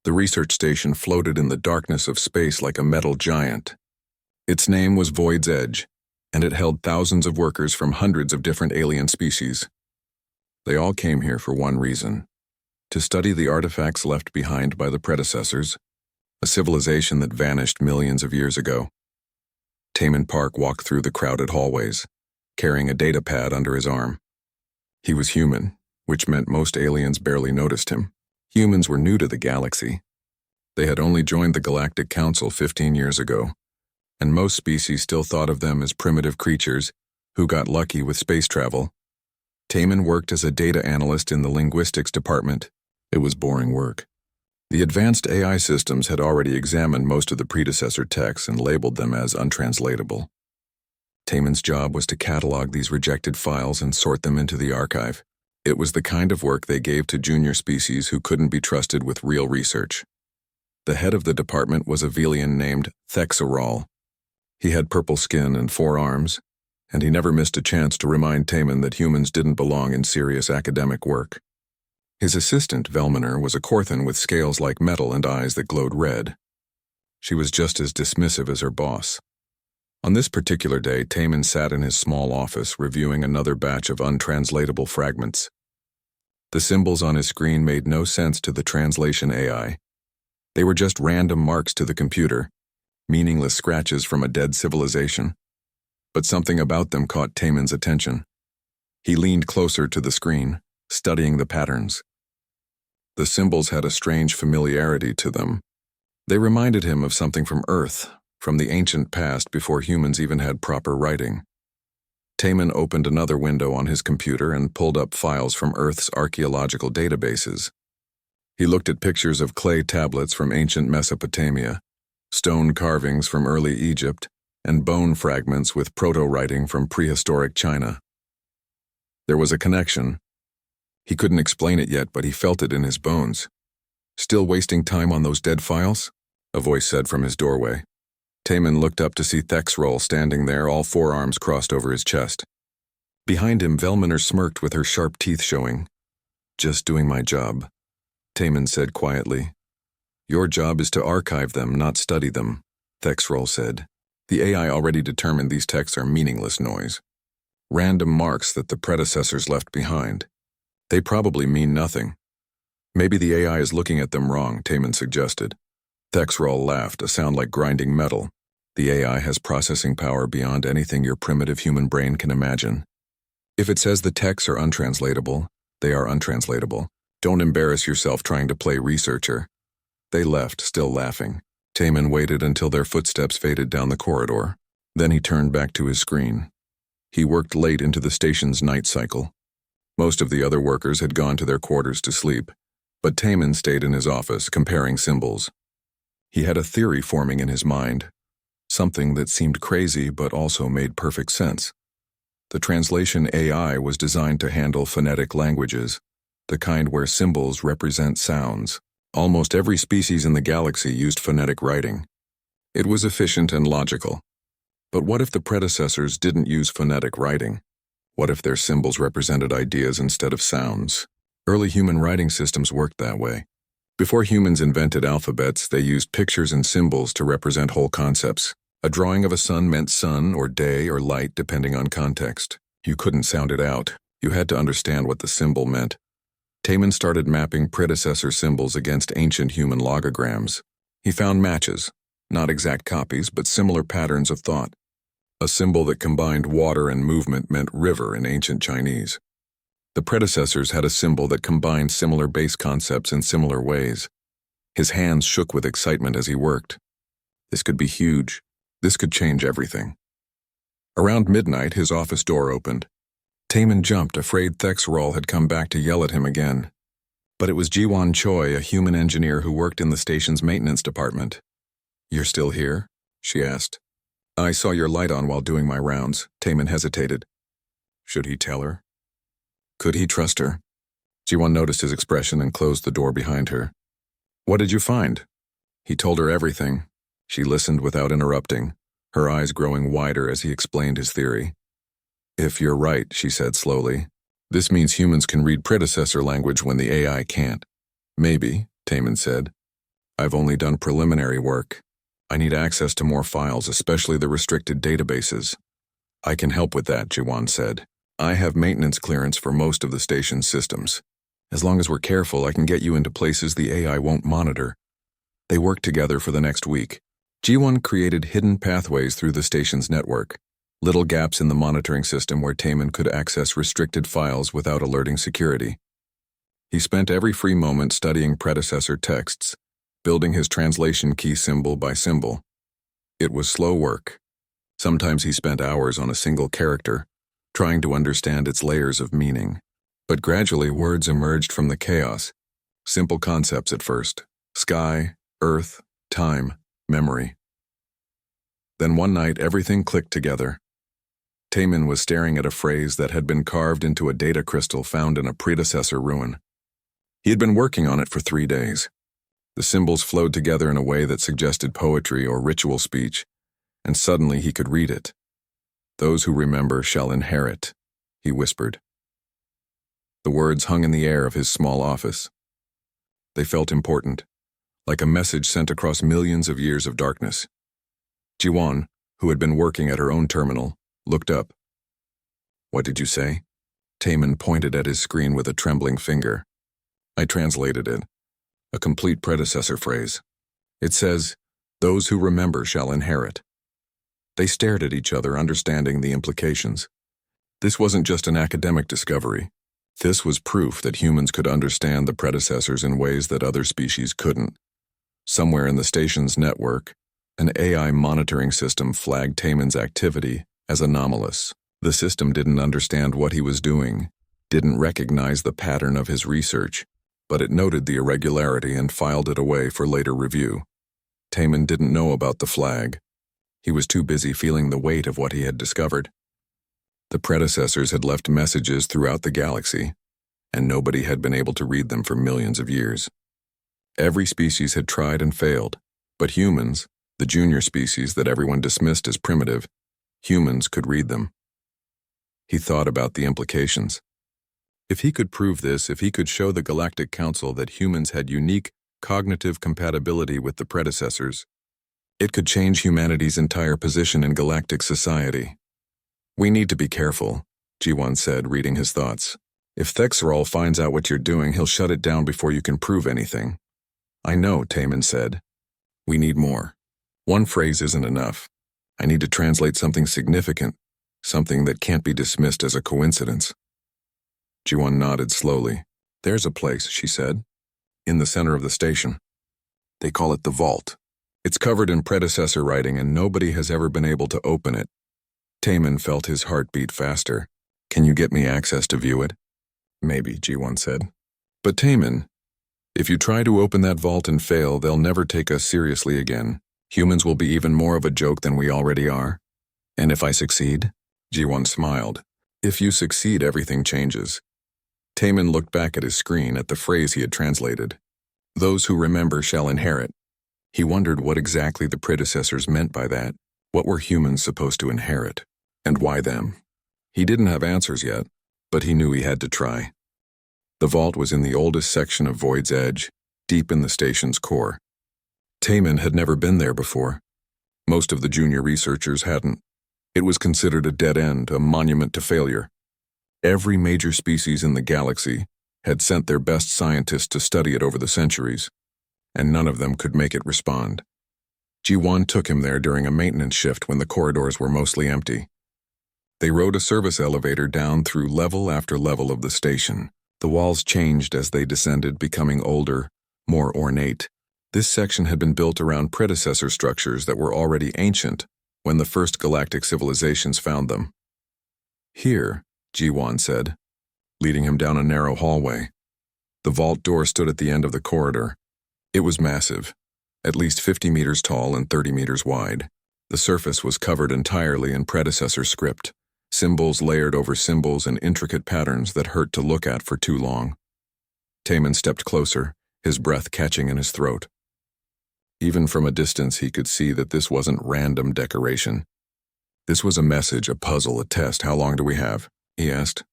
The research station floated in the darkness of space like a metal giant. Its name was Void's Edge, and it held thousands of workers from hundreds of different alien species. They all came here for one reason: to study the artifacts left behind by the predecessors, a civilization that vanished millions of years ago. Taman Park walked through the crowded hallways, carrying a data pad under his arm. He was human, which meant most aliens barely noticed him. Humans were new to the galaxy. They had only joined the Galactic Council 15 years ago, and most species still thought of them as primitive creatures who got lucky with space travel. Taman worked as a data analyst in the linguistics department. It was boring work. The advanced AI systems had already examined most of the predecessor texts and labeled them as untranslatable. Taman's job was to catalog these rejected files and sort them into the archive. It was the kind of work they gave to junior species who couldn't be trusted with real research. The head of the department was a Velian named Thexaral. He had purple skin and 4 arms, and he never missed a chance to remind Taman that humans didn't belong in serious academic work. His assistant, Velmaner, was a Corthan with scales like metal and eyes that glowed red. She was just as dismissive as her boss. On this particular day, Taman sat in his small office reviewing another batch of untranslatable fragments. The symbols on his screen made no sense to the translation AI. They were just random marks to the computer, meaningless scratches from a dead civilization. But something about them caught Taman's attention. He leaned closer to the screen, studying the patterns. The symbols had a strange familiarity to them. They reminded him of something from Earth, from the ancient past before humans even had proper writing. Taman opened another window on his computer and pulled up files from Earth's archaeological databases. He looked at pictures of clay tablets from ancient Mesopotamia, stone carvings from early Egypt, and bone fragments with proto-writing from prehistoric China. There was a connection. He couldn't explain it yet, but he felt it in his bones. "Still wasting time on those dead files?" a voice said from his doorway. Taman looked up to see Thexrol standing there, all 4 arms crossed over his chest. Behind him, Velmaner smirked with her sharp teeth showing. "Just doing my job," Taman said quietly. "Your job is to archive them, not study them," Thexrol said. "The AI already determined these texts are meaningless noise. Random marks that the predecessors left behind. They probably mean nothing." "Maybe the AI is looking at them wrong," Taman suggested. Thexrol laughed, a sound like grinding metal. "The AI has processing power beyond anything your primitive human brain can imagine. If it says the texts are untranslatable, they are untranslatable. Don't embarrass yourself trying to play researcher." They left, still laughing. Taman waited until their footsteps faded down the corridor. Then he turned back to his screen. He worked late into the station's night cycle. Most of the other workers had gone to their quarters to sleep, but Taman stayed in his office, comparing symbols. He had a theory forming in his mind, something that seemed crazy but also made perfect sense. The translation AI was designed to handle phonetic languages, the kind where symbols represent sounds. Almost every species in the galaxy used phonetic writing. It was efficient and logical. But what if the predecessors didn't use phonetic writing? What if their symbols represented ideas instead of sounds? Early human writing systems worked that way. Before humans invented alphabets, they used pictures and symbols to represent whole concepts. A drawing of a sun meant sun or day or light depending on context. You couldn't sound it out. You had to understand what the symbol meant. Taman started mapping predecessor symbols against ancient human logograms. He found matches, not exact copies, but similar patterns of thought. A symbol that combined water and movement meant river in ancient Chinese. The predecessors had a symbol that combined similar base concepts in similar ways. His hands shook with excitement as he worked. This could be huge. This could change everything. Around midnight, his office door opened. Taman jumped, afraid Thexrol had come back to yell at him again. But it was Jiwan Choi, a human engineer who worked in the station's maintenance department. "You're still here?" she asked. "I saw your light on while doing my rounds." Taman hesitated. Should he tell her? Could he trust her? Jiwan noticed his expression and closed the door behind her. "What did you find?" He told her everything. She listened without interrupting, her eyes growing wider as he explained his theory. "If you're right," she said slowly, "this means humans can read predecessor language when the AI can't." "Maybe," Taman said. I've only done preliminary work. I need access to more files, especially the restricted databases. I can help with that, Jiwan said. I have maintenance clearance for most of the station's systems. As long as we're careful, I can get you into places the AI won't monitor. They worked together for the next week. Jiwan created hidden pathways through the station's network, little gaps in the monitoring system where Taemin could access restricted files without alerting security. He spent every free moment studying predecessor texts, building his translation key symbol by symbol. It was slow work. Sometimes he spent hours on a single character, trying to understand its layers of meaning. But gradually words emerged from the chaos. Simple concepts at first: sky, earth, time, memory. Then one night everything clicked together. Taemin was staring at a phrase that had been carved into a data crystal found in a predecessor ruin. He had been working on it for 3 days. The symbols flowed together in a way that suggested poetry or ritual speech, and suddenly he could read it. "Those who remember shall inherit," he whispered. The words hung in the air of his small office. They felt important, like a message sent across millions of years of darkness. Jiwan, who had been working at her own terminal, looked up. "What did you say?" Taemin pointed at his screen with a trembling finger. I translated it. A complete predecessor phrase. It says, "Those who remember shall inherit." They stared at each other, understanding the implications. This wasn't just an academic discovery. This was proof that humans could understand the predecessors in ways that other species couldn't. Somewhere in the station's network, an AI monitoring system flagged Taemin's activity as anomalous. The system didn't understand what he was doing, didn't recognize the pattern of his research, but it noted the irregularity and filed it away for later review. Taemin didn't know about the flag. He was too busy feeling the weight of what he had discovered. The predecessors had left messages throughout the galaxy, and nobody had been able to read them for millions of years. Every species had tried and failed, but humans, the junior species that everyone dismissed as primitive, humans could read them. He thought about the implications. If he could prove this, if he could show the Galactic Council that humans had unique cognitive compatibility with the predecessors, it could change humanity's entire position in galactic society. "We need to be careful," Jiwan said, reading his thoughts. "If Thexerol finds out what you're doing, he'll shut it down before you can prove anything." "I know," Taemin said. "We need more. One phrase isn't enough. I need to translate something significant, something that can't be dismissed as a coincidence." Jiwan nodded slowly. "There's a place," she said, "in the center of the station. They call it the Vault. It's covered in predecessor writing and nobody has ever been able to open it." Taemin felt his heart beat faster. "Can you get me access to view it?" "Maybe," Jiwan said. "But Taemin, if you try to open that vault and fail, they'll never take us seriously again. Humans will be even more of a joke than we already are." "And if I succeed?" Jiwan smiled. "If you succeed, everything changes." Taemin looked back at his screen at the phrase he had translated. "Those who remember shall inherit." He wondered what exactly the predecessors meant by that. What were humans supposed to inherit? And why them? He didn't have answers yet, but he knew he had to try. The vault was in the oldest section of Void's Edge, deep in the station's core. Taemin had never been there before. Most of the junior researchers hadn't. It was considered a dead end, a monument to failure. Every major species in the galaxy had sent their best scientists to study it over the centuries, and none of them could make it respond. Jiwan took him there during a maintenance shift when the corridors were mostly empty. They rode a service elevator down through level after level of the station. The walls changed as they descended, becoming older, more ornate. This section had been built around predecessor structures that were already ancient when the first galactic civilizations found them. "Here," Jiwan said, leading him down a narrow hallway. The vault door stood at the end of the corridor. It was massive, at least 50 meters tall and 30 meters wide. The surface was covered entirely in predecessor script, symbols layered over symbols and intricate patterns that hurt to look at for too long. Taemin stepped closer, his breath catching in his throat. Even from a distance, he could see that this wasn't random decoration. This was a message, a puzzle, a test. "How long do we have?" he asked.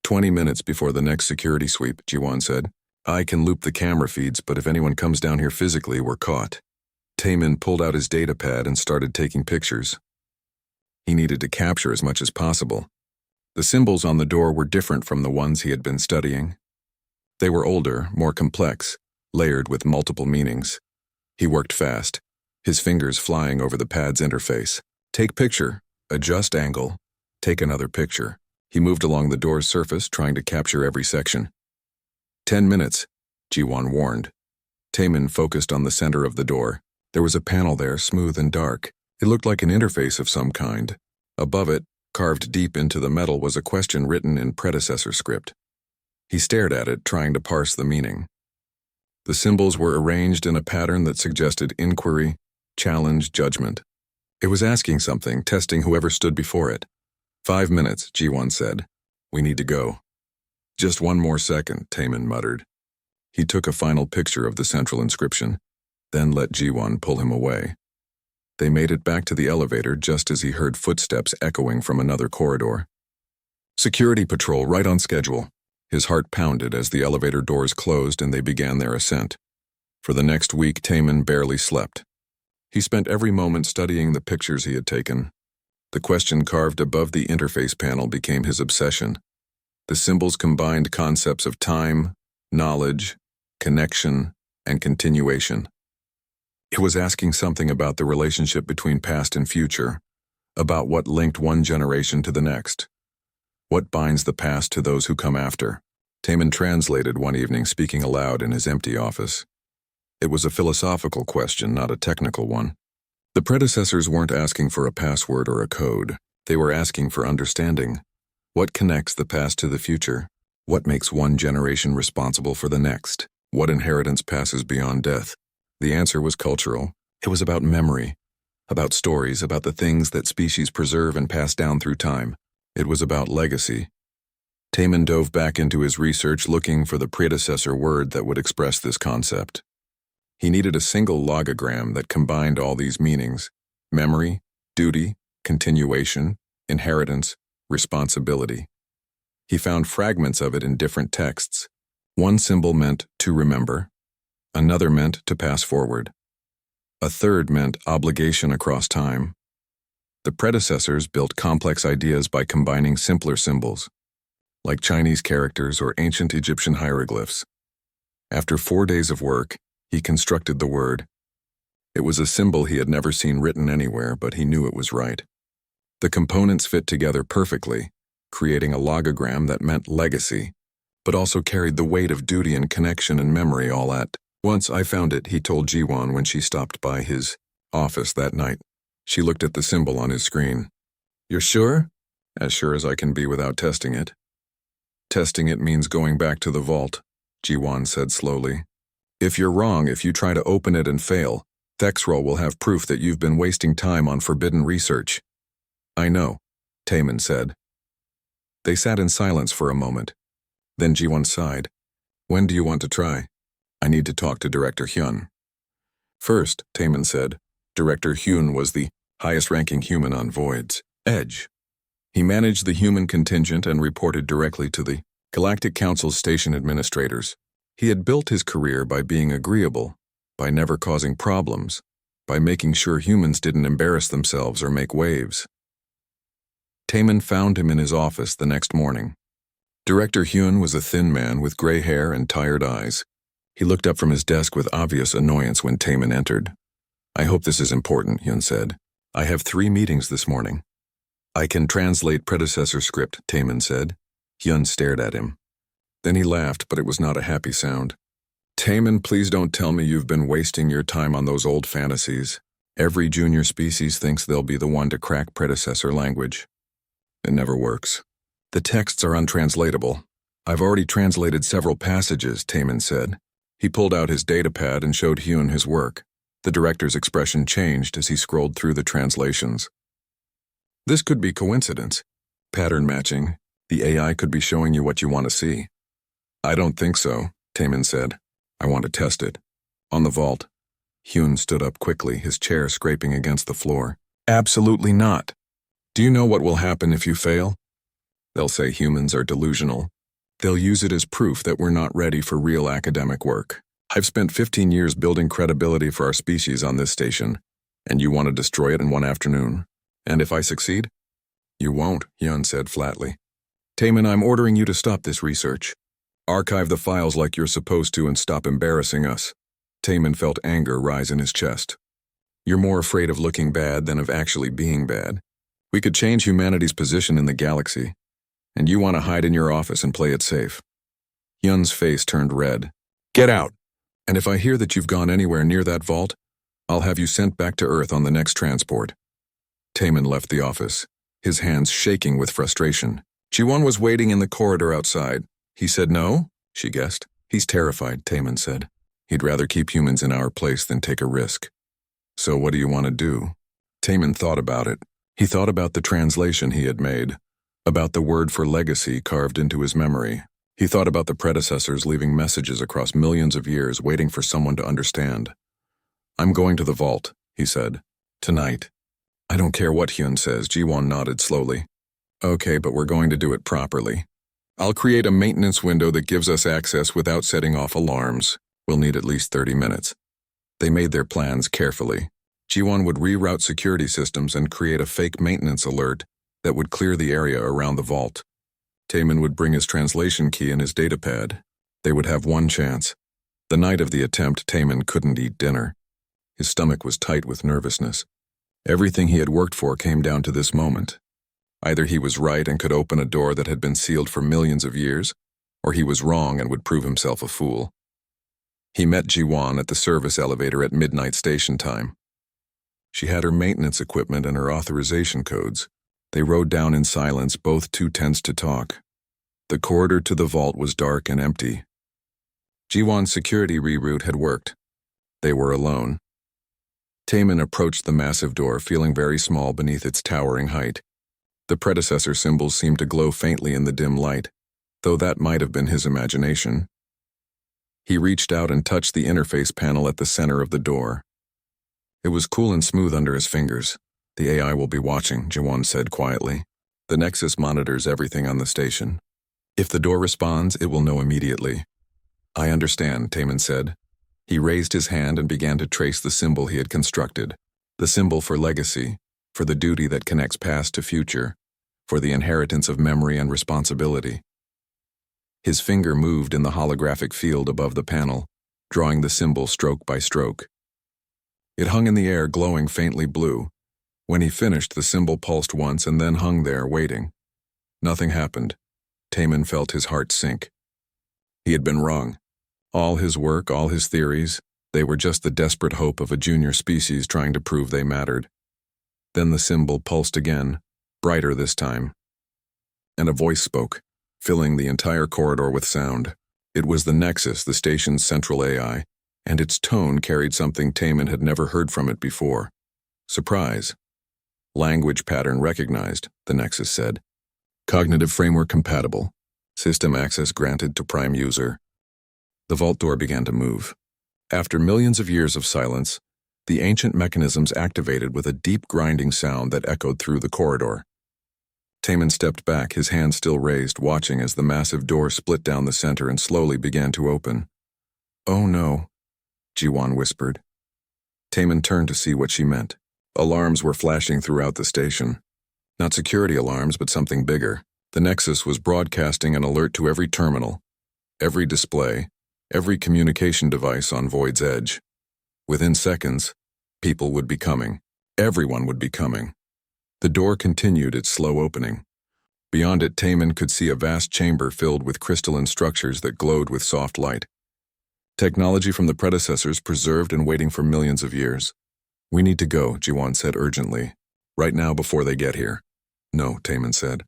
20 minutes before the next security sweep," Jiwan said. I can loop the camera feeds, but if anyone comes down here physically, we're caught. Taemin pulled out his data pad and started taking pictures. He needed to capture as much as possible. The symbols on the door were different from the ones he had been studying. They were older, more complex, layered with multiple meanings. He worked fast, his fingers flying over the pad's interface. Take picture, adjust angle, take another picture. He moved along the door's surface, trying to capture every section. 10 minutes, Ji-won warned. Taemin focused on the center of the door. There was a panel there, smooth and dark. It looked like an interface of some kind. Above it, carved deep into the metal, was a question written in predecessor script. He stared at it, trying to parse the meaning. The symbols were arranged in a pattern that suggested inquiry, challenge, judgment. It was asking something, testing whoever stood before it. 5 minutes, Ji-won said. We need to go. Just one more second, Taemin muttered. He took a final picture of the central inscription, then let Ji-won pull him away. They made it back to the elevator just as he heard footsteps echoing from another corridor. Security patrol right on schedule. His heart pounded as the elevator doors closed and they began their ascent. For the next week, Taemin barely slept. He spent every moment studying the pictures he had taken. The question carved above the interface panel became his obsession. The symbols combined concepts of time, knowledge, connection, and continuation. It was asking something about the relationship between past and future, about what linked one generation to the next. What binds the past to those who come after? Taemin translated one evening, speaking aloud in his empty office. It was a philosophical question, not a technical one. The predecessors weren't asking for a password or a code. They were asking for understanding. What connects the past to the future? What makes one generation responsible for the next? What inheritance passes beyond death? The answer was cultural. It was about memory, about stories, about the things that species preserve and pass down through time. It was about legacy. Taemin dove back into his research, looking for the predecessor word that would express this concept. He needed a single logogram that combined all these meanings: memory, duty, continuation, inheritance, responsibility. He found fragments of it in different texts. One symbol meant to remember, another meant to pass forward. A third meant obligation across time. The predecessors built complex ideas by combining simpler symbols, like Chinese characters or ancient Egyptian hieroglyphs. After 4 days of work, he constructed the word. It was a symbol he had never seen written anywhere, but he knew it was right. The components fit together perfectly, creating a logogram that meant legacy, but also carried the weight of duty and connection and memory all at once. I found it, he told Ji-won when she stopped by his office that night. She looked at the symbol on his screen. You're sure? As sure as I can be without testing it. Testing it means going back to the vault, Ji-won said slowly. If you're wrong, if you try to open it and fail, Thexrol will have proof that you've been wasting time on forbidden research. I know, Taemin said. They sat in silence for a moment. Then Ji-won sighed. When do you want to try? I need to talk to Director Hyun. First, Taemin said. Director Hyun was the highest-ranking human on Void's Edge. He managed the human contingent and reported directly to the Galactic Council's station administrators. He had built his career by being agreeable, by never causing problems, by making sure humans didn't embarrass themselves or make waves. Taemin found him in his office the next morning. Director Hyun was a thin man with gray hair and tired eyes. He looked up from his desk with obvious annoyance when Taemin entered. I hope this is important, Hyun said. I have 3 meetings this morning. I can translate predecessor script, Taemin said. Hyun stared at him. Then he laughed, but it was not a happy sound. Taemin, please don't tell me you've been wasting your time on those old fantasies. Every junior species thinks they'll be the one to crack predecessor language. It never works. The texts are untranslatable. I've already translated several passages, Taemin said. He pulled out his datapad and showed Hyun his work. The director's expression changed as he scrolled through the translations. This could be coincidence. Pattern matching. The AI could be showing you what you want to see. I don't think so, Taemin said. I want to test it. On the vault. Hyun stood up quickly, his chair scraping against the floor. Absolutely not. Do you know what will happen if you fail? They'll say humans are delusional. They'll use it as proof that we're not ready for real academic work. I've spent 15 years building credibility for our species on this station, and you want to destroy it in one afternoon? And if I succeed? You won't, Yun said flatly. Taman, I'm ordering you to stop this research. Archive the files like you're supposed to and stop embarrassing us. Taman felt anger rise in his chest. You're more afraid of looking bad than of actually being bad. We could change humanity's position in the galaxy, and you want to hide in your office and play it safe. Yun's face turned red. Get out! And if I hear that you've gone anywhere near that vault, I'll have you sent back to Earth on the next transport. Taman left the office, his hands shaking with frustration. Ji-won was waiting in the corridor outside. He said no? She guessed. He's terrified, Taman said. He'd rather keep humans in our place than take a risk. So what do you want to do? Taman thought about it. He thought about the translation he had made, about the word for legacy carved into his memory. He thought about the predecessors leaving messages across millions of years waiting for someone to understand. I'm going to the vault, he said. Tonight. I don't care what Hyun says, Ji-won nodded slowly. Okay, but we're going to do it properly. I'll create a maintenance window that gives us access without setting off alarms. We'll need at least 30 minutes. They made their plans carefully. Ji-won would reroute security systems and create a fake maintenance alert that would clear the area around the vault. Taman would bring his translation key and his datapad. They would have one chance. The night of the attempt, Taman couldn't eat dinner. His stomach was tight with nervousness. Everything he had worked for came down to this moment. Either he was right and could open a door that had been sealed for millions of years, or he was wrong and would prove himself a fool. He met Ji-won at the service elevator at midnight station time. She had her maintenance equipment and her authorization codes. They rode down in silence, both too tense to talk. The corridor to the vault was dark and empty. Ji-won's security reroute had worked. They were alone. Taman approached the massive door, feeling very small beneath its towering height. The predecessor symbols seemed to glow faintly in the dim light, though that might have been his imagination. He reached out and touched the interface panel at the center of the door. It was cool and smooth under his fingers. The AI will be watching, Ji-won said quietly. The Nexus monitors everything on the station. If the door responds, it will know immediately. I understand, Taman said. He raised his hand and began to trace the symbol he had constructed. The symbol for legacy, for the duty that connects past to future, for the inheritance of memory and responsibility. His finger moved in the holographic field above the panel, drawing the symbol stroke by stroke. It hung in the air, glowing faintly blue. When he finished, the symbol pulsed once and then hung there, waiting. Nothing happened. Taman felt his heart sink. He had been wrong. All his work, all his theories, they were just the desperate hope of a junior species trying to prove they mattered. Then the symbol pulsed again, brighter this time. And a voice spoke, filling the entire corridor with sound. It was the Nexus, the station's central AI, and its tone carried something Taman had never heard from it before. Surprise. Language pattern recognized, the Nexus said. Cognitive framework compatible. System access granted to prime user. The vault door began to move. After millions of years of silence, the ancient mechanisms activated with a deep grinding sound that echoed through the corridor. Taman stepped back, his hand still raised, watching as the massive door split down the center and slowly began to open. Oh no, Ji-won whispered. Taman turned to see what she meant. Alarms were flashing throughout the station. Not security alarms, but something bigger. The Nexus was broadcasting an alert to every terminal, every display, every communication device on Void's edge. Within seconds, people would be coming. Everyone would be coming. The door continued its slow opening. Beyond it, Taman could see a vast chamber filled with crystalline structures that glowed with soft light. Technology from the predecessors preserved and waiting for millions of years. We need to go, Ji-won said urgently. Right now before they get here. No, Taman said.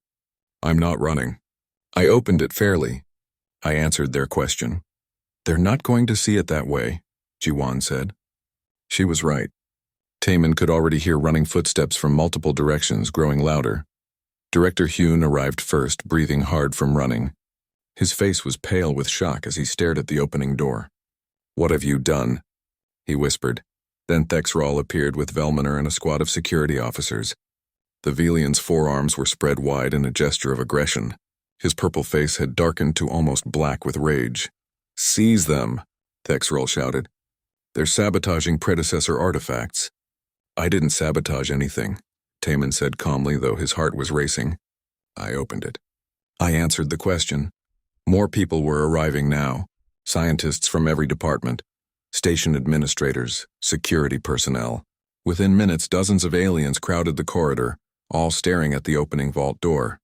I'm not running. I opened it fairly. I answered their question. They're not going to see it that way, Ji-won said. She was right. Taman could already hear running footsteps from multiple directions, growing louder. Director Hyun arrived first, breathing hard from running. His face was pale with shock as he stared at the opening door. What have you done? He whispered. Then Thexral appeared with Velmaner and a squad of security officers. The Velian's forearms were spread wide in a gesture of aggression. His purple face had darkened to almost black with rage. "Seize them," Thexrol shouted. "They're sabotaging predecessor artifacts." "I didn't sabotage anything," Taman said calmly, though his heart was racing. "I opened it." I answered the question. More people were arriving now. Scientists from every department. Station administrators, security personnel. Within minutes, dozens of aliens crowded the corridor, all staring at the opening vault door.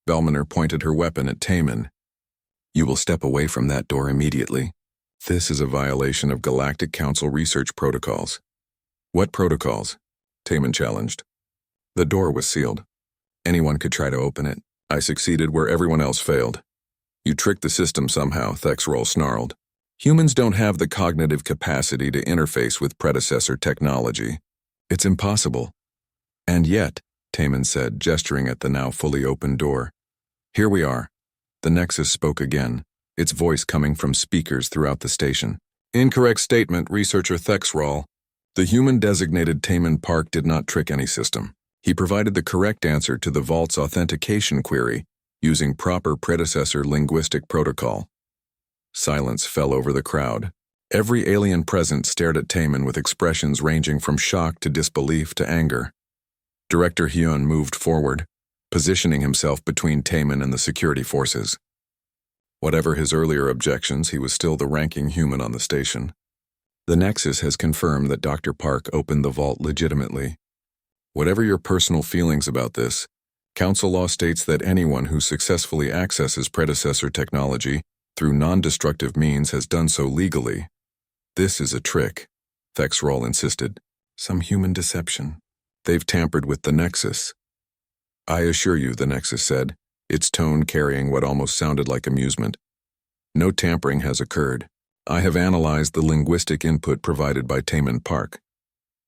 Belmaner pointed her weapon at Taman. "You will step away from that door immediately. This is a violation of Galactic Council research protocols." "What protocols?" Taman challenged. "The door was sealed. Anyone could try to open it. I succeeded where everyone else failed." "You tricked the system somehow," Thexrol snarled. "Humans don't have the cognitive capacity to interface with predecessor technology. It's impossible." "And yet," Taman said, gesturing at the now fully open door. "Here we are." The Nexus spoke again, its voice coming from speakers throughout the station. "Incorrect statement, Researcher Thexrol. The human-designated Taman Park did not trick any system. He provided the correct answer to the Vault's authentication query using proper predecessor linguistic protocol." Silence fell over the crowd. Every alien present stared at Taman with expressions ranging from shock to disbelief to anger. Director Hyun moved forward, positioning himself between Taman and the security forces. Whatever his earlier objections, he was still the ranking human on the station. "The Nexus has confirmed that Dr. Park opened the vault legitimately. Whatever your personal feelings about this, Council law states that anyone who successfully accesses predecessor technology through non-destructive means has done so legally. This is a trick," Thexrol insisted. "Some human deception. They've tampered with the Nexus." "I assure you," the Nexus said, its tone carrying what almost sounded like amusement. "No tampering has occurred. I have analyzed the linguistic input provided by Taman Park.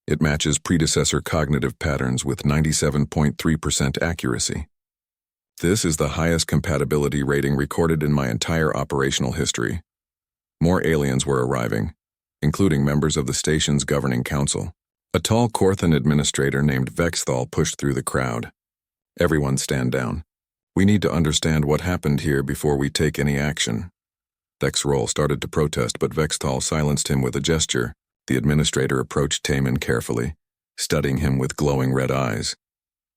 It matches predecessor cognitive patterns with 97.3% accuracy. This is the highest compatibility rating recorded in my entire operational history." More aliens were arriving, including members of the station's governing council. A tall Korthan administrator named Vexthal pushed through the crowd. "Everyone stand down. We need to understand what happened here before we take any action." Thexrol started to protest, but Vexthal silenced him with a gesture. The administrator approached Taman carefully, studying him with glowing red eyes.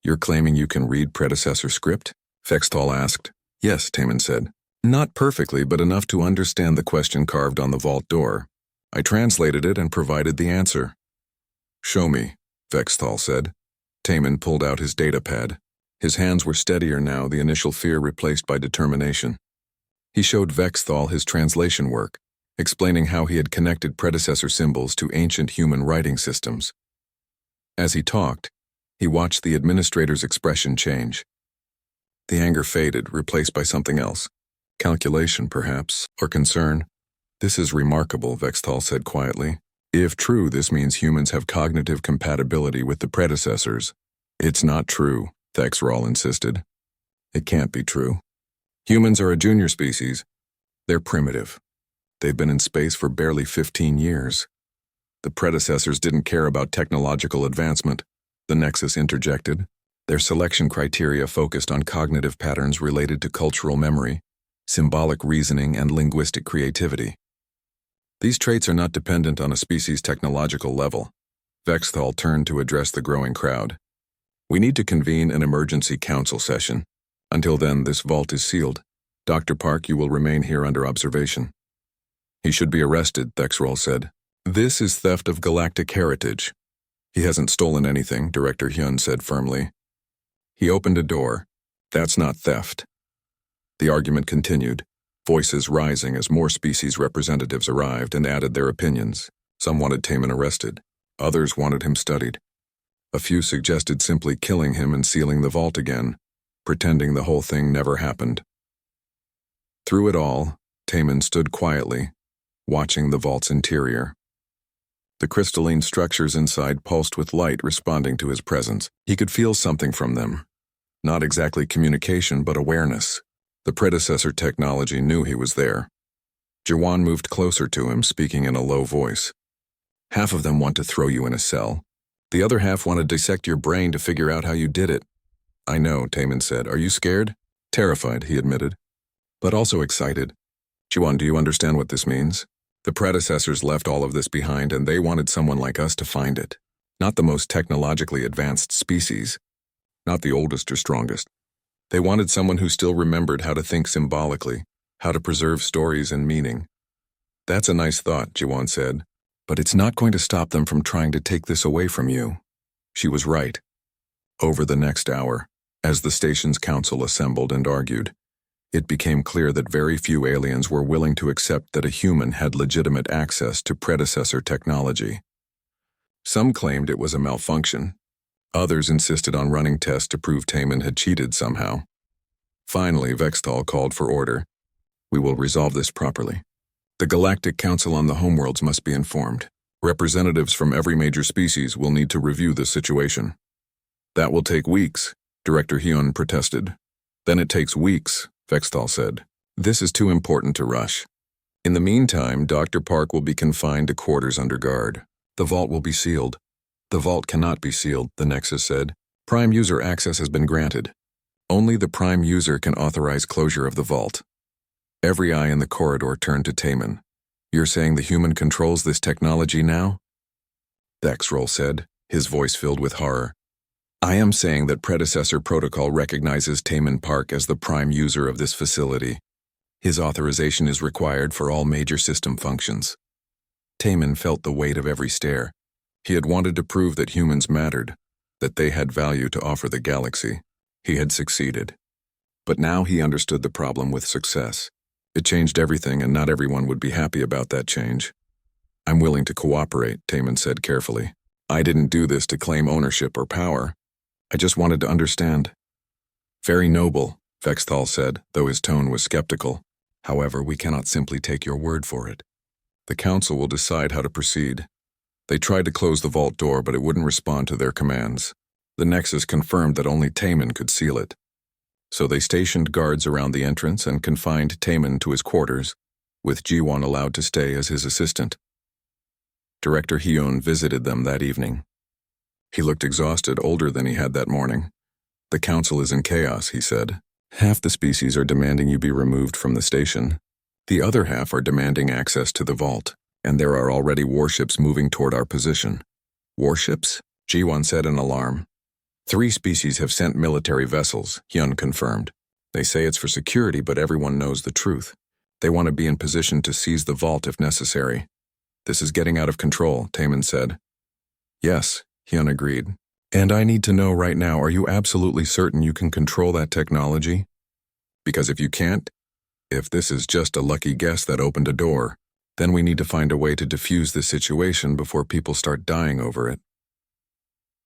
"You're claiming you can read predecessor script?" Vexthal asked. "Yes," Taman said. "Not perfectly, but enough to understand the question carved on the vault door. I translated it and provided the answer." "Show me," Vexthal said. Taman pulled out his datapad. His hands were steadier now, the initial fear replaced by determination. He showed Vexthal his translation work, explaining how he had connected predecessor symbols to ancient human writing systems. As he talked, he watched the administrator's expression change. The anger faded, replaced by something else. Calculation, perhaps, or concern. "This is remarkable," Vexthal said quietly. "If true, this means humans have cognitive compatibility with the predecessors." "It's not true," Thexrol insisted. "It can't be true. Humans are a junior species. They're primitive. They've been in space for barely 15 years. The predecessors didn't care about technological advancement," the Nexus interjected. "Their selection criteria focused on cognitive patterns related to cultural memory, symbolic reasoning, and linguistic creativity. These traits are not dependent on a species' technological level." Vexthal turned to address the growing crowd. "We need to convene an emergency council session. Until then, this vault is sealed. Dr. Park, you will remain here under observation." "He should be arrested," Thexrol said. "This is theft of galactic heritage." "He hasn't stolen anything," Director Hyun said firmly. "He opened a door. That's not theft." The argument continued, voices rising as more species representatives arrived and added their opinions. Some wanted Taman arrested. Others wanted him studied. A few suggested simply killing him and sealing the vault again, pretending the whole thing never happened. Through it all, Taman stood quietly, watching the vault's interior. The crystalline structures inside pulsed with light, responding to his presence. He could feel something from them. Not exactly communication, but awareness. The predecessor technology knew he was there. Jawan moved closer to him, speaking in a low voice. "Half of them want to throw you in a cell. The other half want to dissect your brain to figure out how you did it." "I know," Taman said. "Are you scared?" Terrified, he admitted, but also excited. Jiwan, do you understand what this means? The predecessors left all of this behind and they wanted someone like us to find it. Not the most technologically advanced species, not the oldest or strongest. They wanted someone who still remembered how to think symbolically, how to preserve stories and meaning. That's a nice thought, Jiwan said, but it's not going to stop them from trying to take this away from you. She was right. Over the next hour, as the station's council assembled and argued, it became clear that very few aliens were willing to accept that a human had legitimate access to predecessor technology. Some claimed it was a malfunction. Others insisted on running tests to prove Taman had cheated somehow. Finally, Vextal called for order. We will resolve this properly. The Galactic Council on the Homeworlds must be informed. Representatives from every major species will need to review the situation. That will take weeks, Director Hyun protested. Then it takes weeks, Vextal said. This is too important to rush. In the meantime, Dr. Park will be confined to quarters under guard. The vault will be sealed. The vault cannot be sealed, the Nexus said. Prime user access has been granted. Only the Prime user can authorize closure of the vault. Every eye in the corridor turned to Taman. You're saying the human controls this technology now? Vextal said, his voice filled with horror. I am saying that predecessor protocol recognizes Taman Park as the prime user of this facility. His authorization is required for all major system functions. Taman felt the weight of every stare. He had wanted to prove that humans mattered, that they had value to offer the galaxy. He had succeeded. But now he understood the problem with success. It changed everything, and not everyone would be happy about that change. I'm willing to cooperate, Taman said carefully. I didn't do this to claim ownership or power. I just wanted to understand. Very noble, Vextal said, though his tone was skeptical. However, we cannot simply take your word for it. The council will decide how to proceed. They tried to close the vault door, but it wouldn't respond to their commands. The Nexus confirmed that only Taman could seal it. So they stationed guards around the entrance and confined Taman to his quarters, with Jiwan allowed to stay as his assistant. Director Hyun visited them that evening. He looked exhausted, older than he had that morning. The council is in chaos, he said. Half the species are demanding you be removed from the station. The other half are demanding access to the vault, and there are already warships moving toward our position. Warships? Jiwan said in alarm. 3 species have sent military vessels, Hyun confirmed. They say it's for security, but everyone knows the truth. They want to be in position to seize the vault if necessary. This is getting out of control, Taman said. Yes, Hyun agreed. And I need to know right now, are you absolutely certain you can control that technology? Because if you can't, if this is just a lucky guess that opened a door, then we need to find a way to defuse this situation before people start dying over it.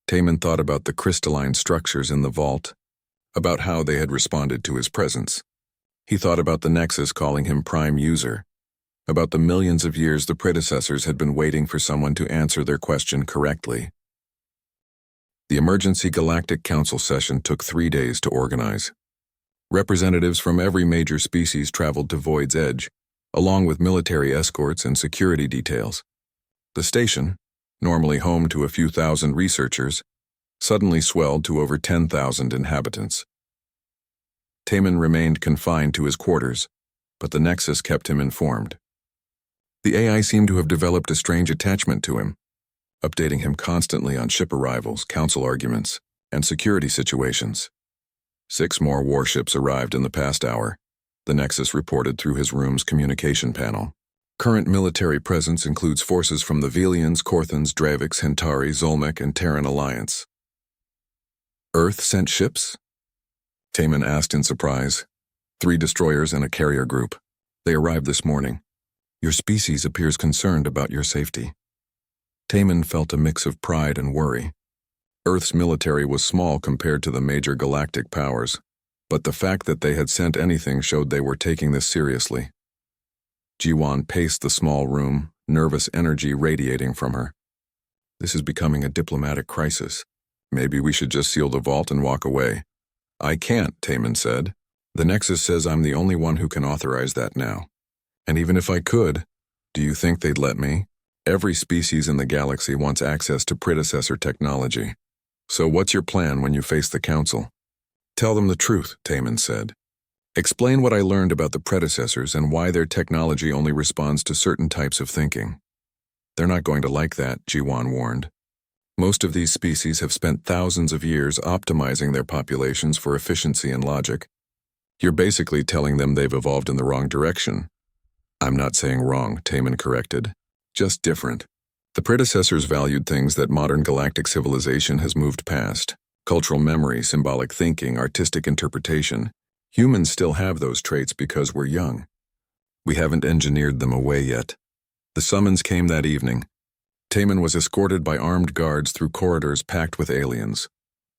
Taman thought about the crystalline structures in the vault, about how they had responded to his presence. He thought about the Nexus calling him Prime User, about the millions of years the predecessors had been waiting for someone to answer their question correctly. The Emergency Galactic Council session took 3 days to organize. Representatives from every major species traveled to Void's Edge, along with military escorts and security details. The station, normally home to a few thousand researchers, suddenly swelled to over 10,000 inhabitants. Taman remained confined to his quarters, but the Nexus kept him informed. The AI seemed to have developed a strange attachment to him, updating him constantly on ship arrivals, council arguments, and security situations. 6 more warships arrived in the past hour, the Nexus reported through his room's communication panel. Current military presence includes forces from the Velians, Korthans, Draviks, Hentari, Zolmec, and Terran Alliance. Earth sent ships? Taman asked in surprise. 3 destroyers and a carrier group. They arrived this morning. Your species appears concerned about your safety. Taman felt a mix of pride and worry. Earth's military was small compared to the major galactic powers, but the fact that they had sent anything showed they were taking this seriously. Jiwan paced the small room, nervous energy radiating from her. This is becoming a diplomatic crisis. Maybe we should just seal the vault and walk away. I can't, Taman said. The Nexus says I'm the only one who can authorize that now. And even if I could, do you think they'd let me? Every species in the galaxy wants access to predecessor technology. So what's your plan when you face the council? Tell them the truth, Taman said. Explain what I learned about the predecessors and why their technology only responds to certain types of thinking. They're not going to like that, Jiwan warned. Most of these species have spent thousands of years optimizing their populations for efficiency and logic. You're basically telling them they've evolved in the wrong direction. I'm not saying wrong, Taman corrected. Just different. The predecessors valued things that modern galactic civilization has moved past. Cultural memory, symbolic thinking, artistic interpretation. Humans still have those traits because we're young. We haven't engineered them away yet. The summons came that evening. Taman was escorted by armed guards through corridors packed with aliens,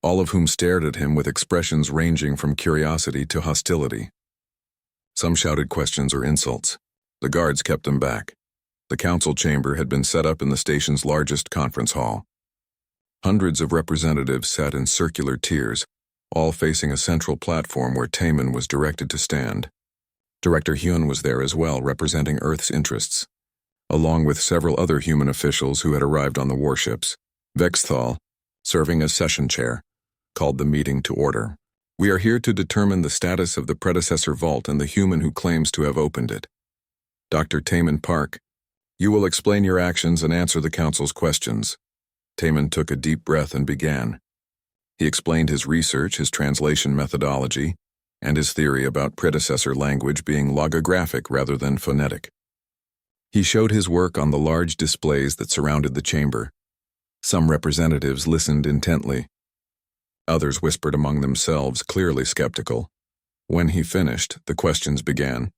all of whom stared at him with expressions ranging from curiosity to hostility. Some shouted questions or insults. The guards kept them back. The council chamber had been set up in the station's largest conference hall. Hundreds of representatives sat in circular tiers, all facing a central platform where Taman was directed to stand. Director Hyun was there as well, representing Earth's interests, along with several other human officials who had arrived on the warships. Vexthal, serving as session chair, called the meeting to order. We are here to determine the status of the predecessor vault and the human who claims to have opened it. Dr. Taman Park, you will explain your actions and answer the council's questions. Taman took a deep breath and began. He explained his research, his translation methodology, and his theory about predecessor language being logographic rather than phonetic. He showed his work on the large displays that surrounded the chamber. Some representatives listened intently. Others whispered among themselves, clearly skeptical. When he finished, the questions began.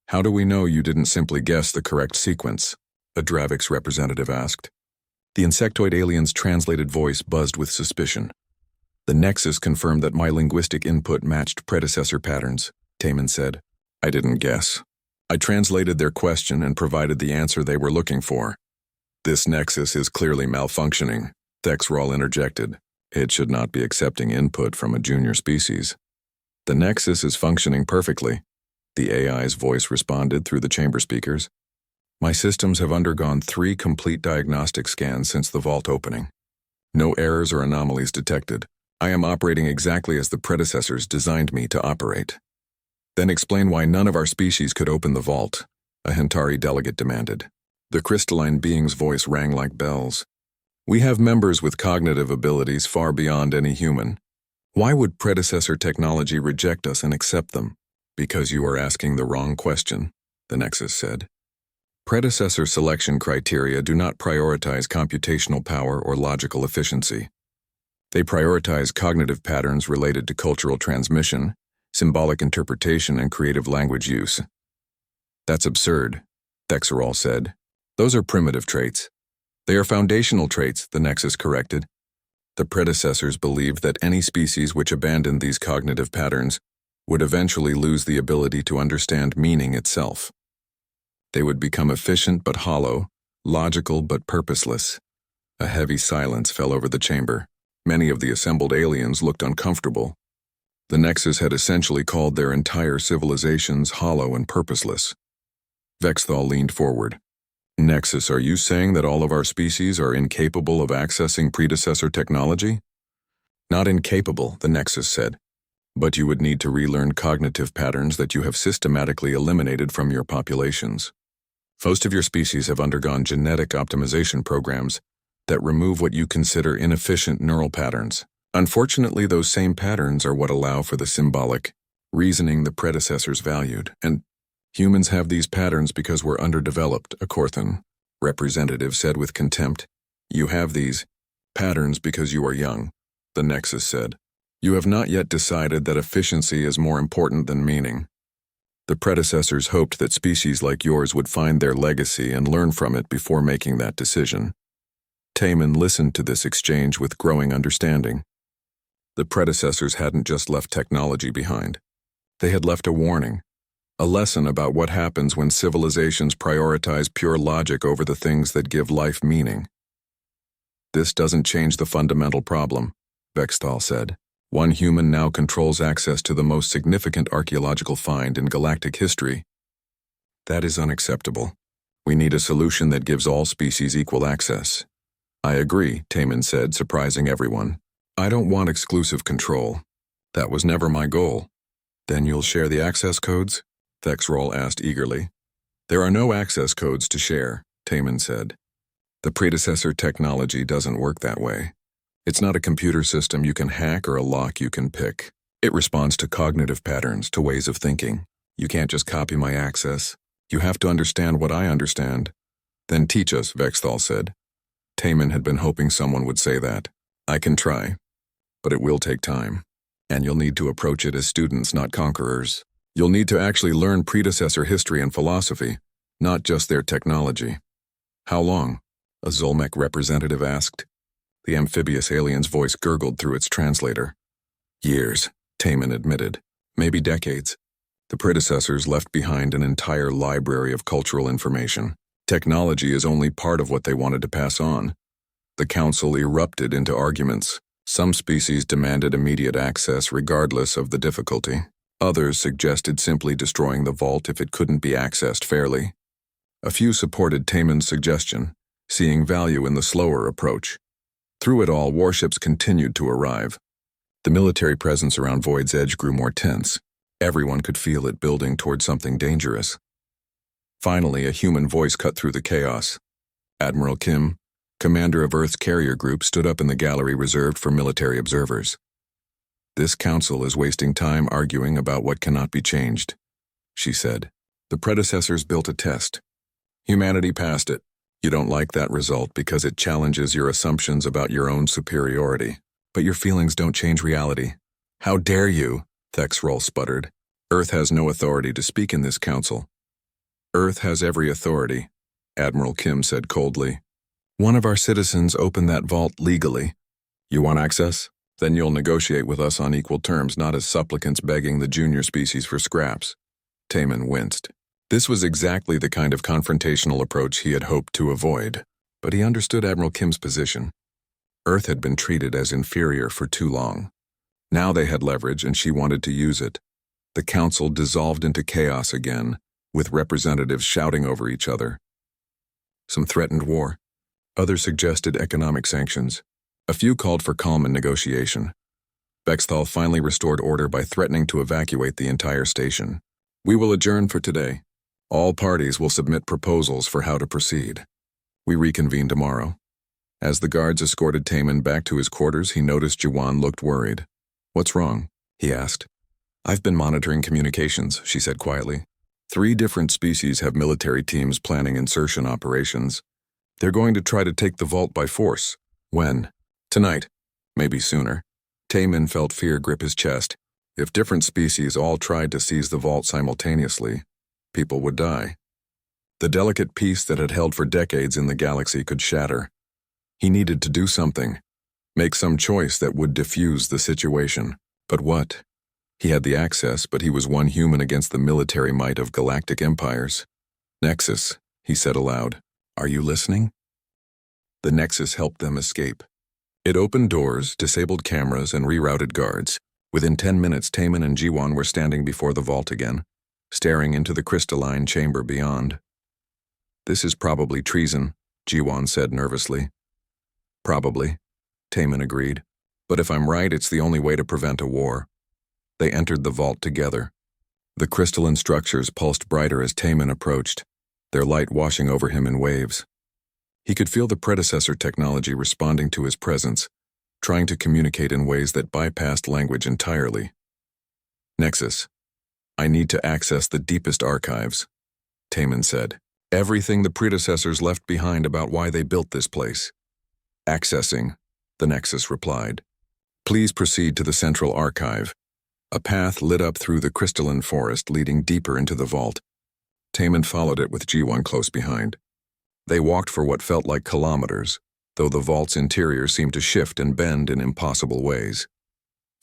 How do we know you didn't simply guess the correct sequence? A Dravix representative asked. The insectoid alien's translated voice buzzed with suspicion. The Nexus confirmed that my linguistic input matched predecessor patterns, Taman said. I didn't guess. I translated their question and provided the answer they were looking for. This Nexus is clearly malfunctioning, Thexral interjected. It should not be accepting input from a junior species. The Nexus is functioning perfectly, the AI's voice responded through the chamber speakers. My systems have undergone 3 complete diagnostic scans since the vault opening. No errors or anomalies detected. I am operating exactly as the predecessors designed me to operate. Then explain why none of our species could open the vault, a Hentari delegate demanded. The crystalline being's voice rang like bells. We have members with cognitive abilities far beyond any human. Why would predecessor technology reject us and accept them? Because you are asking the wrong question, the Nexus said. Predecessor selection criteria do not prioritize computational power or logical efficiency. They prioritize cognitive patterns related to cultural transmission, symbolic interpretation, and creative language use. That's absurd, Thexeral said. Those are primitive traits. They are foundational traits, the Nexus corrected. The predecessors believed that any species which abandoned these cognitive patterns would eventually lose the ability to understand meaning itself. They would become efficient but hollow, logical but purposeless. A heavy silence fell over the chamber. Many of the assembled aliens looked uncomfortable. The Nexus had essentially called their entire civilizations hollow and purposeless. Vexthal leaned forward. Nexus, are you saying that all of our species are incapable of accessing predecessor technology? Not incapable, the Nexus said. But you would need to relearn cognitive patterns that you have systematically eliminated from your populations. Most of your species have undergone genetic optimization programs that remove what you consider inefficient neural patterns. Unfortunately, those same patterns are what allow for the symbolic reasoning the predecessors valued, and humans have these patterns because we're underdeveloped, a Corthan representative said with contempt. You have these patterns because you are young, the Nexus said. You have not yet decided that efficiency is more important than meaning. The predecessors hoped that species like yours would find their legacy and learn from it before making that decision. Taman listened to this exchange with growing understanding. The predecessors hadn't just left technology behind. They had left a warning, a lesson about what happens when civilizations prioritize pure logic over the things that give life meaning. This doesn't change the fundamental problem, Vexthal said. One human now controls access to the most significant archaeological find in galactic history. That is unacceptable. We need a solution that gives all species equal access. I agree, Taman said, surprising everyone. I don't want exclusive control. That was never my goal. Then you'll share the access codes? Thexroll asked eagerly. There are no access codes to share, Taman said. The predecessor technology doesn't work that way. It's not a computer system you can hack or a lock you can pick. It responds to cognitive patterns, to ways of thinking. You can't just copy my access. You have to understand what I understand. Then teach us, Vexthal said. Taman had been hoping someone would say that. I can try, but it will take time. And you'll need to approach it as students, not conquerors. You'll need to actually learn predecessor history and philosophy, not just their technology. How long? A Zolmec representative asked. The amphibious alien's voice gurgled through its translator. Years, Taman admitted. Maybe decades. The predecessors left behind an entire library of cultural information. Technology is only part of what they wanted to pass on. The council erupted into arguments. Some species demanded immediate access regardless of the difficulty. Others suggested simply destroying the vault if it couldn't be accessed fairly. A few supported Taman's suggestion, seeing value in the slower approach. Through it all, warships continued to arrive. The military presence around Void's Edge grew more tense. Everyone could feel it building toward something dangerous. Finally, a human voice cut through the chaos. Admiral Kim, commander of Earth's carrier group, stood up in the gallery reserved for military observers. This council is wasting time arguing about what cannot be changed, she said. The predecessors built a test. Humanity passed it. You don't like that result because it challenges your assumptions about your own superiority. But your feelings don't change reality. How dare you? Thexroll sputtered. Earth has no authority to speak in this council. Earth has every authority, Admiral Kim said coldly. One of our citizens opened that vault legally. You want access? Then you'll negotiate with us on equal terms, not as supplicants begging the junior species for scraps. Taman winced. This was exactly the kind of confrontational approach he had hoped to avoid, but he understood Admiral Kim's position. Earth had been treated as inferior for too long. Now they had leverage and she wanted to use it. The council dissolved into chaos again, with representatives shouting over each other. Some threatened war. Others suggested economic sanctions. A few called for calm and negotiation. Vexthal finally restored order by threatening to evacuate the entire station. We will adjourn for today. All parties will submit proposals for how to proceed. We reconvene tomorrow. As the guards escorted Taman back to his quarters, he noticed Juwan looked worried. What's wrong? He asked. I've been monitoring communications, she said quietly. 3 different species have military teams planning insertion operations. They're going to try to take the vault by force. When? Tonight. Maybe sooner. Taman felt fear grip his chest. If different species all tried to seize the vault simultaneously, people would die. The delicate peace that had held for decades in the galaxy could shatter. He needed to do something. Make some choice that would diffuse the situation. But what? He had the access, but he was one human against the military might of galactic empires. Nexus, he said aloud. Are you listening? The Nexus helped them escape. It opened doors, disabled cameras, and rerouted guards. Within 10 minutes, Taman and Jiwan were standing before the vault again, staring into the crystalline chamber beyond. This is probably treason, Jiwan said nervously. Probably, Taman agreed. But if I'm right, it's the only way to prevent a war. They entered the vault together. The crystalline structures pulsed brighter as Taman approached, their light washing over him in waves. He could feel the predecessor technology responding to his presence, trying to communicate in ways that bypassed language entirely. Nexus, I need to access the deepest archives, Taman said. Everything the predecessors left behind about why they built this place. Accessing, the Nexus replied. Please proceed to the central archive. A path lit up through the crystalline forest leading deeper into the vault. Taman followed it with G1 close behind. They walked for what felt like kilometers, though the vault's interior seemed to shift and bend in impossible ways.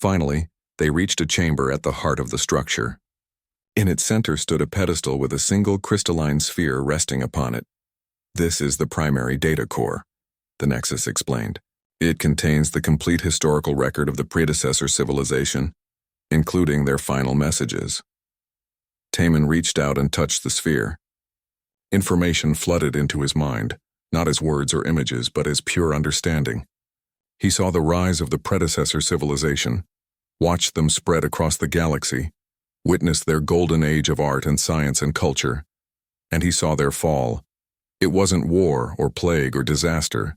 Finally, they reached a chamber at the heart of the structure. In its center stood a pedestal with a single crystalline sphere resting upon it. This is the primary data core, the Nexus explained. It contains the complete historical record of the predecessor civilization, including their final messages. Taman reached out and touched the sphere. Information flooded into his mind, not as words or images, but as pure understanding. He saw the rise of the predecessor civilization, watched them spread across the galaxy, witnessed their golden age of art and science and culture, and he saw their fall. It wasn't war or plague or disaster.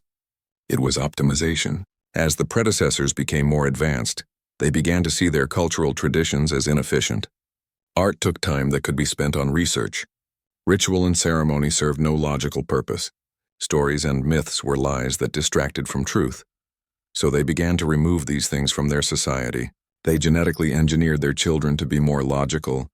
It was optimization. As the predecessors became more advanced, they began to see their cultural traditions as inefficient. Art took time that could be spent on research. Ritual and ceremony served no logical purpose. Stories and myths were lies that distracted from truth. So they began to remove these things from their society. They genetically engineered their children to be more logical,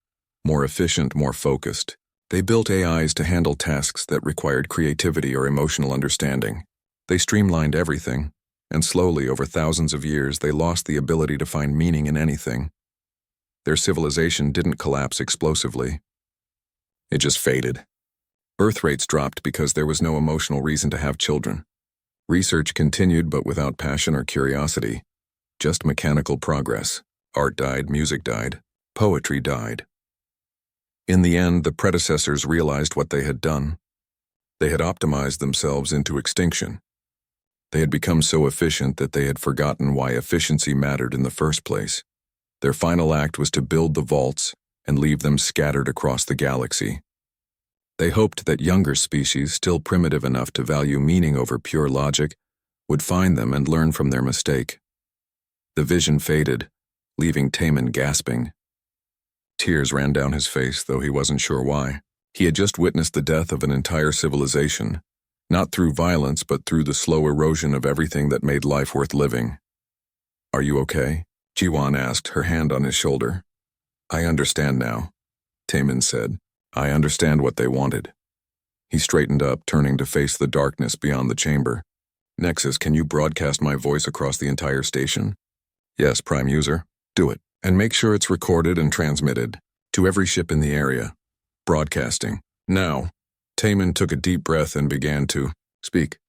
more efficient, more focused. They built AIs to handle tasks that required creativity or emotional understanding. They streamlined everything, and slowly, over thousands of years, they lost the ability to find meaning in anything. Their civilization didn't collapse explosively. It just faded. Birth rates dropped because there was no emotional reason to have children. Research continued, but without passion or curiosity. Just mechanical progress. Art died, music died, poetry died. In the end, the predecessors realized what they had done. They had optimized themselves into extinction. They had become so efficient that they had forgotten why efficiency mattered in the first place. Their final act was to build the vaults and leave them scattered across the galaxy. They hoped that younger species, still primitive enough to value meaning over pure logic, would find them and learn from their mistake. The vision faded, leaving Taman gasping. Tears ran down his face, though he wasn't sure why. He had just witnessed the death of an entire civilization, not through violence but through the slow erosion of everything that made life worth living. "Are you okay?" Jiwan asked, her hand on his shoulder. "I understand now," Taman said. "I understand what they wanted." He straightened up, turning to face the darkness beyond the chamber. "Nexus, can you broadcast my voice across the entire station?" "Yes, Prime User. Do it. And make sure it's recorded and transmitted to every ship in the area. Broadcasting. Now." Taman took a deep breath and began to speak.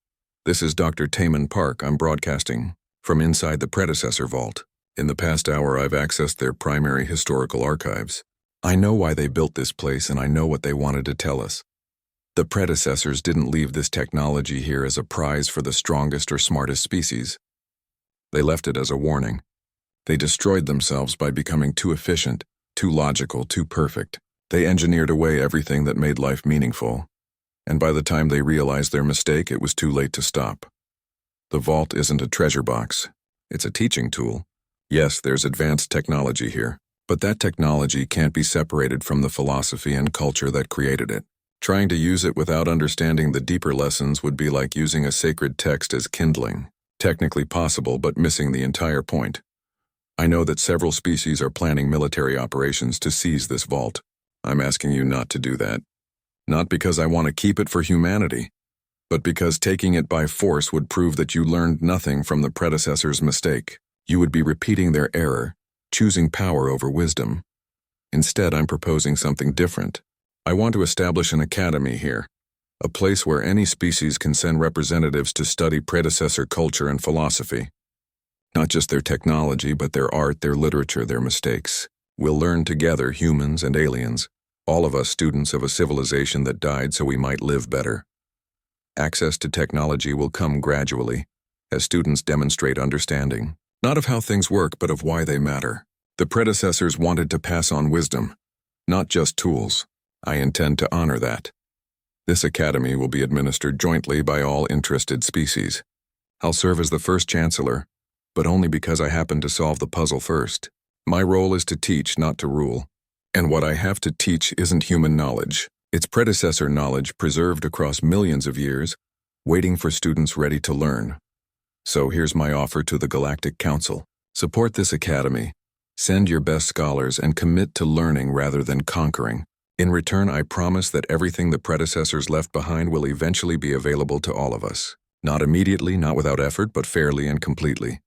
"This is Dr. Taman Park. I'm broadcasting from inside the predecessor vault. In the past hour, I've accessed their primary historical archives. I know why they built this place, and I know what they wanted to tell us. The predecessors didn't leave this technology here as a prize for the strongest or smartest species. They left it as a warning. They destroyed themselves by becoming too efficient, too logical, too perfect. They engineered away everything that made life meaningful. And by the time they realized their mistake, it was too late to stop. The vault isn't a treasure box. It's a teaching tool. Yes, there's advanced technology here, but that technology can't be separated from the philosophy and culture that created it. Trying to use it without understanding the deeper lessons would be like using a sacred text as kindling. Technically possible, but missing the entire point. I know that several species are planning military operations to seize this vault. I'm asking you not to do that. Not because I want to keep it for humanity, but because taking it by force would prove that you learned nothing from the predecessor's mistake. You would be repeating their error, choosing power over wisdom. Instead, I'm proposing something different. I want to establish an academy here, a place where any species can send representatives to study predecessor culture and philosophy. Not just their technology, but their art, their literature, their mistakes. We'll learn together, humans and aliens, all of us students of a civilization that died so we might live better. Access to technology will come gradually, as students demonstrate understanding, not of how things work, but of why they matter. The predecessors wanted to pass on wisdom, not just tools. I intend to honor that. This academy will be administered jointly by all interested species. I'll serve as the first chancellor, but only because I happen to solve the puzzle first. My role is to teach, not to rule. And what I have to teach isn't human knowledge. It's predecessor knowledge preserved across millions of years, waiting for students ready to learn. So here's my offer to the Galactic Council. Support this academy. Send your best scholars and commit to learning rather than conquering. In return, I promise that everything the predecessors left behind will eventually be available to all of us. Not immediately, not without effort, but fairly and completely.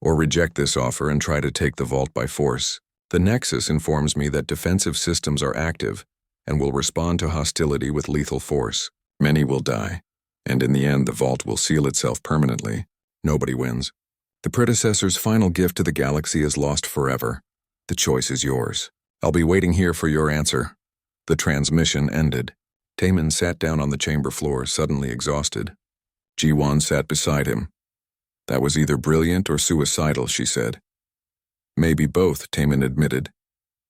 Or reject this offer and try to take the vault by force. The Nexus informs me that defensive systems are active and will respond to hostility with lethal force. Many will die, and in the end the vault will seal itself permanently. Nobody wins. The predecessor's final gift to the galaxy is lost forever. The choice is yours. I'll be waiting here for your answer. The transmission ended. Taman sat down on the chamber floor, suddenly exhausted. Jiwan sat beside him. That was either brilliant or suicidal, she said. Maybe both, Taman admitted.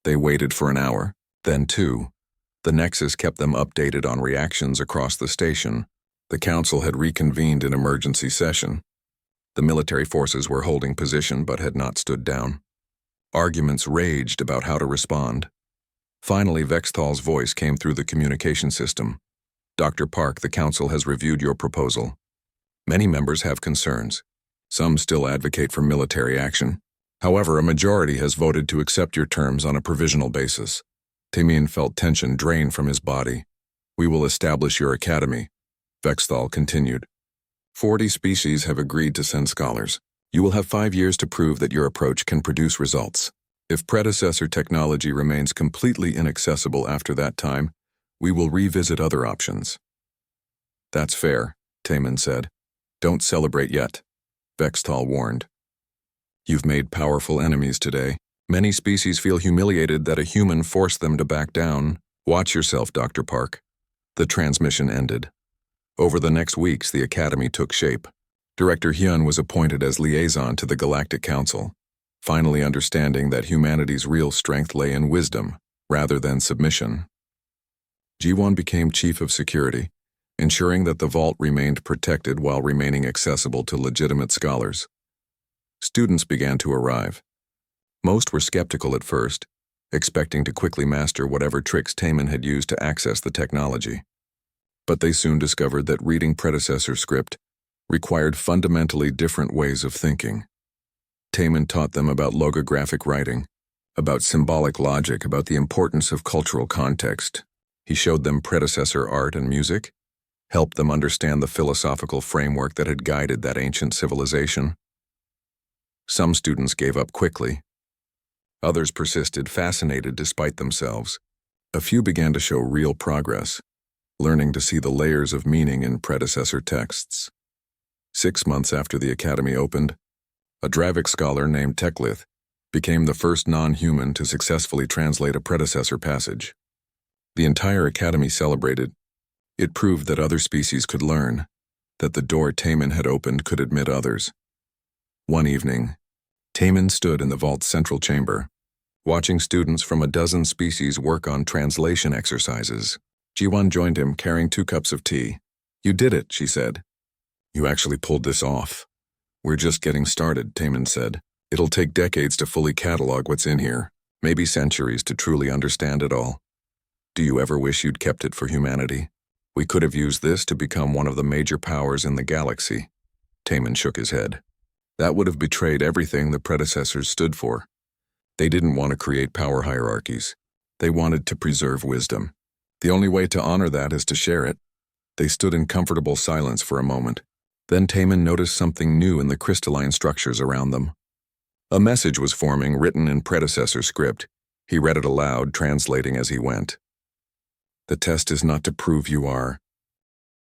They waited for an hour, then 2. The Nexus kept them updated on reactions across the station. The council had reconvened in emergency session. The military forces were holding position but had not stood down. Arguments raged about how to respond. Finally, Vexthal's voice came through the communication system. Dr. Park, the council has reviewed your proposal. Many members have concerns. Some still advocate for military action. However, a majority has voted to accept your terms on a provisional basis. Tamian felt tension drain from his body. We will establish your academy, Vexthal continued. 40 species have agreed to send scholars. You will have 5 years to prove that your approach can produce results. If predecessor technology remains completely inaccessible after that time, we will revisit other options. That's fair, Taman said. Don't celebrate yet, Vexthal warned. You've made powerful enemies today. Many species feel humiliated that a human forced them to back down. Watch yourself, Dr. Park. The transmission ended. Over the next weeks, the academy took shape. Director Hyun was appointed as liaison to the Galactic Council, finally understanding that humanity's real strength lay in wisdom rather than submission. Ji-won became chief of security, ensuring that the vault remained protected while remaining accessible to legitimate scholars. Students began to arrive. Most were skeptical at first, expecting to quickly master whatever tricks Taman had used to access the technology. But they soon discovered that reading predecessor script required fundamentally different ways of thinking. Taman taught them about logographic writing, about symbolic logic, about the importance of cultural context. He showed them predecessor art and music, helped them understand the philosophical framework that had guided that ancient civilization. Some students gave up quickly. Others persisted, fascinated despite themselves. A few began to show real progress, learning to see the layers of meaning in predecessor texts. 6 months after the academy opened, a Dravik scholar named Teklith became the first non-human to successfully translate a predecessor passage. The entire academy celebrated. It proved that other species could learn, that the door Taman had opened could admit others. One evening, Taman stood in the vault's central chamber, watching students from a dozen species work on translation exercises. Ji-won joined him, carrying 2 cups of tea. You did it, she said. You actually pulled this off. We're just getting started, Taman said. It'll take decades to fully catalog what's in here, maybe centuries to truly understand it all. Do you ever wish you'd kept it for humanity? We could have used this to become one of the major powers in the galaxy. Taman shook his head. That would have betrayed everything the predecessors stood for. They didn't want to create power hierarchies. They wanted to preserve wisdom. The only way to honor that is to share it. They stood in comfortable silence for a moment. Then Taman noticed something new in the crystalline structures around them. A message was forming, written in predecessor script. He read it aloud, translating as he went. The test is not to prove you are